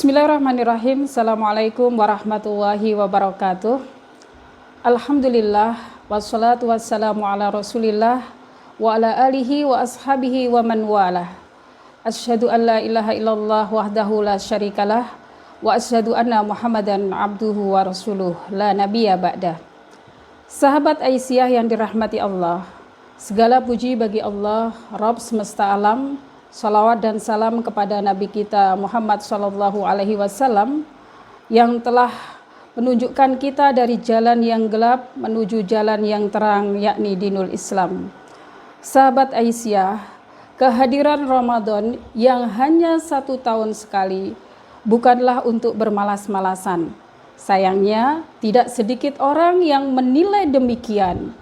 Bismillahirrahmanirrahim. Assalamualaikum warahmatullahi wabarakatuh. Alhamdulillah wassalatu wassalamu ala Rasulillah wa ala alihi wa ashabihi wa man walah. Asyhadu an la ilaha illallah wahdahu la syarikalah wa asyhadu anna Muhammadan abduhu wa rasuluh la nabiyya ba'dah. Sahabat Aisyah yang dirahmati Allah, segala puji bagi Allah, Rabb semesta alam. Salawat dan salam kepada Nabi kita Muhammad sallallahu alaihi wasallam yang telah menunjukkan kita dari jalan yang gelap menuju jalan yang terang, yakni dinul Islam. Sahabat Aisyah, kehadiran Ramadan yang hanya 1 tahun sekali bukanlah untuk bermalas-malasan. Sayangnya, tidak sedikit orang yang menilai demikian.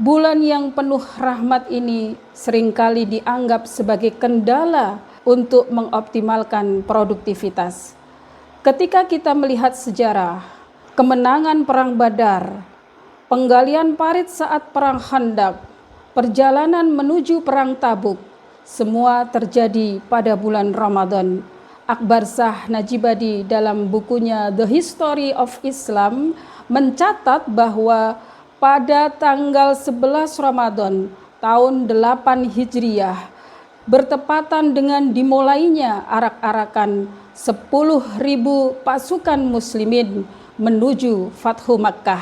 Bulan yang penuh rahmat ini seringkali dianggap sebagai kendala untuk mengoptimalkan produktivitas. Ketika kita melihat sejarah, kemenangan Perang Badar, penggalian parit saat Perang Khandaq, perjalanan menuju Perang Tabuk, semua terjadi pada bulan Ramadan. Akbar Shah Najibadi dalam bukunya The History of Islam mencatat bahwa pada tanggal 11 Ramadan tahun 8 Hijriah bertepatan dengan dimulainya arak-arakan 10.000 pasukan muslimin menuju Fathu Makkah.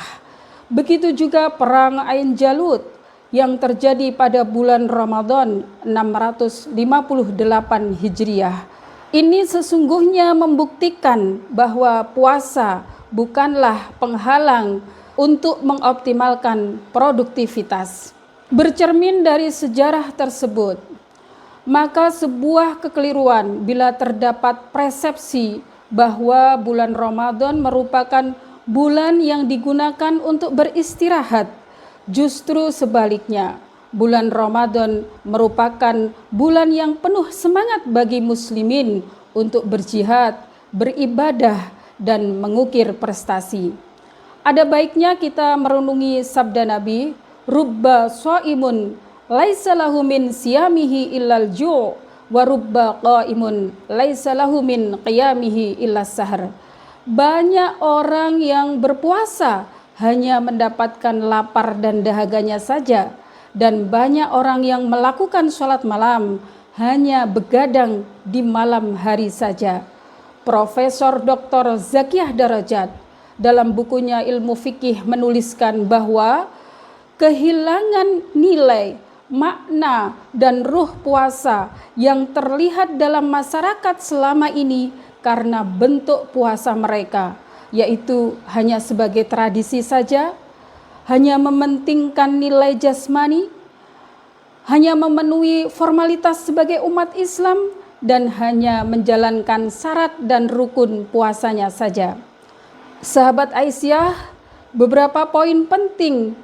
Begitu juga perang Ain Jalut yang terjadi pada bulan Ramadan 658 Hijriah. Ini sesungguhnya membuktikan bahwa puasa bukanlah penghalang untuk mengoptimalkan produktivitas. Bercermin dari sejarah tersebut, maka sebuah kekeliruan bila terdapat persepsi bahwa bulan Ramadan merupakan bulan yang digunakan untuk beristirahat. Justru sebaliknya, bulan Ramadan merupakan bulan yang penuh semangat bagi muslimin untuk berjihad, beribadah, dan mengukir prestasi. Ada baiknya kita merenungi sabda Nabi, rubba shaimun laisa lahu min siyamihi illal ju' wa rubba qaimun laisa lahu min qiyamihi illas sahr. Banyak orang yang berpuasa hanya mendapatkan lapar dan dahaganya saja, dan banyak orang yang melakukan sholat malam hanya begadang di malam hari saja. Profesor Dr. Zakiyah Darajat dalam bukunya Ilmu Fikih menuliskan bahwa kehilangan nilai, makna, dan ruh puasa yang terlihat dalam masyarakat selama ini karena bentuk puasa mereka, yaitu hanya sebagai tradisi saja, hanya mementingkan nilai jasmani, hanya memenuhi formalitas sebagai umat Islam, dan hanya menjalankan syarat dan rukun puasanya saja. Sahabat Aisyah, beberapa poin penting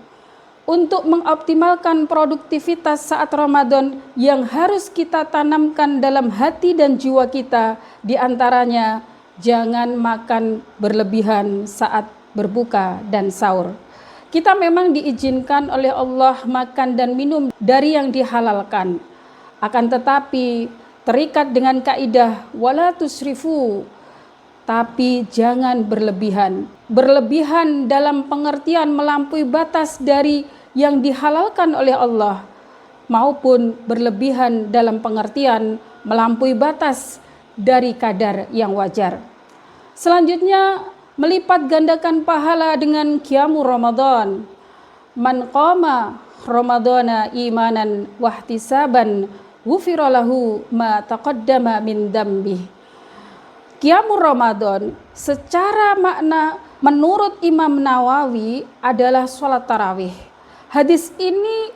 untuk mengoptimalkan produktivitas saat Ramadan yang harus kita tanamkan dalam hati dan jiwa kita, diantaranya jangan makan berlebihan saat berbuka dan sahur. Kita memang diizinkan oleh Allah makan dan minum dari yang dihalalkan, akan tetapi terikat dengan kaidah wala tusrifu, tapi jangan berlebihan. Berlebihan dalam pengertian melampaui batas dari yang dihalalkan oleh Allah, maupun berlebihan dalam pengertian melampaui batas dari kadar yang wajar. Selanjutnya, melipat gandakan pahala dengan qiyamu Ramadan. Man qama Ramadana imanan wahtisaban ghufira lahu ma taqaddama min dambih. Qiyamu Ramadan secara makna menurut Imam Nawawi adalah sholat tarawih. Hadis ini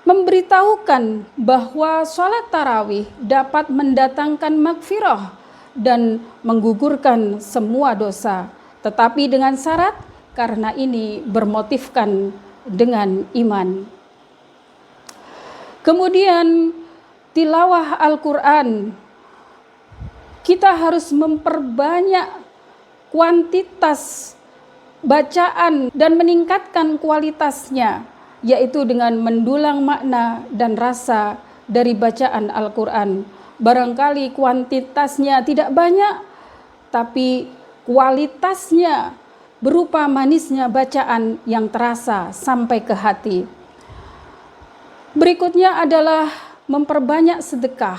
memberitahukan bahwa sholat tarawih dapat mendatangkan magfirah dan menggugurkan semua dosa, tetapi dengan syarat karena ini bermotifkan dengan iman. Kemudian tilawah Al-Quran. Kita harus memperbanyak kuantitas bacaan dan meningkatkan kualitasnya, yaitu dengan mendulang makna dan rasa dari bacaan Al-Quran. Barangkali kuantitasnya tidak banyak, tapi kualitasnya berupa manisnya bacaan yang terasa sampai ke hati. Berikutnya adalah memperbanyak sedekah.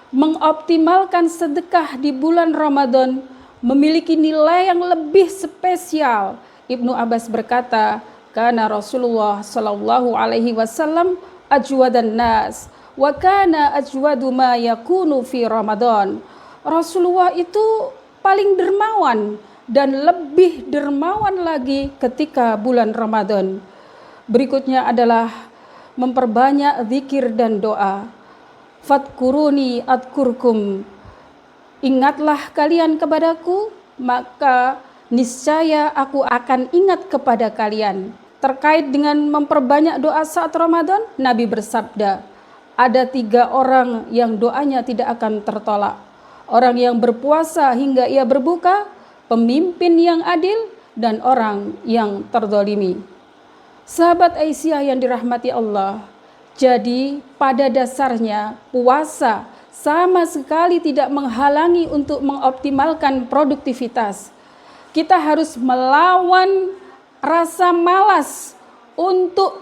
Mengoptimalkan sedekah di bulan Ramadan memiliki nilai yang lebih spesial. Ibnu Abbas berkata, "Kana Rasulullah sallallahu alaihi wasallam ajwadan nas wa kana ajwadu ma yakunu fi Ramadan." Rasulullah itu paling dermawan dan lebih dermawan lagi ketika bulan Ramadan. Berikutnya adalah memperbanyak zikir dan doa. Fadkuruni adkurkum. Ingatlah kalian kepadaku, maka niscaya aku akan ingat kepada kalian. Terkait dengan memperbanyak doa saat Ramadan, Nabi bersabda, ada 3 orang yang doanya tidak akan tertolak. Orang yang berpuasa hingga ia berbuka, pemimpin yang adil, dan orang yang terdolimi. Sahabat Aisyah yang dirahmati Allah, jadi pada dasarnya puasa sama sekali tidak menghalangi untuk mengoptimalkan produktivitas. Kita harus melawan rasa malas untuk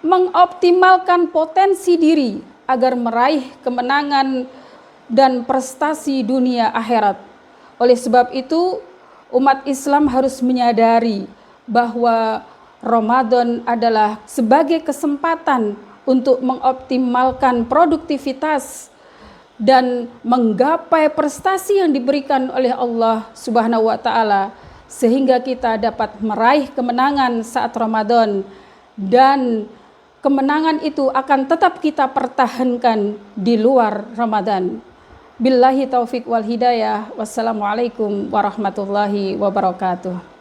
mengoptimalkan potensi diri agar meraih kemenangan dan prestasi dunia akhirat. Oleh sebab itu, umat Islam harus menyadari bahwa Ramadan adalah sebagai kesempatan untuk mengoptimalkan produktivitas dan menggapai prestasi yang diberikan oleh Allah Subhanahu wa taala, sehingga kita dapat meraih kemenangan saat Ramadan, dan kemenangan itu akan tetap kita pertahankan di luar Ramadan. Billahi taufik wal hidayah. Wassalamualaikum warahmatullahi wabarakatuh.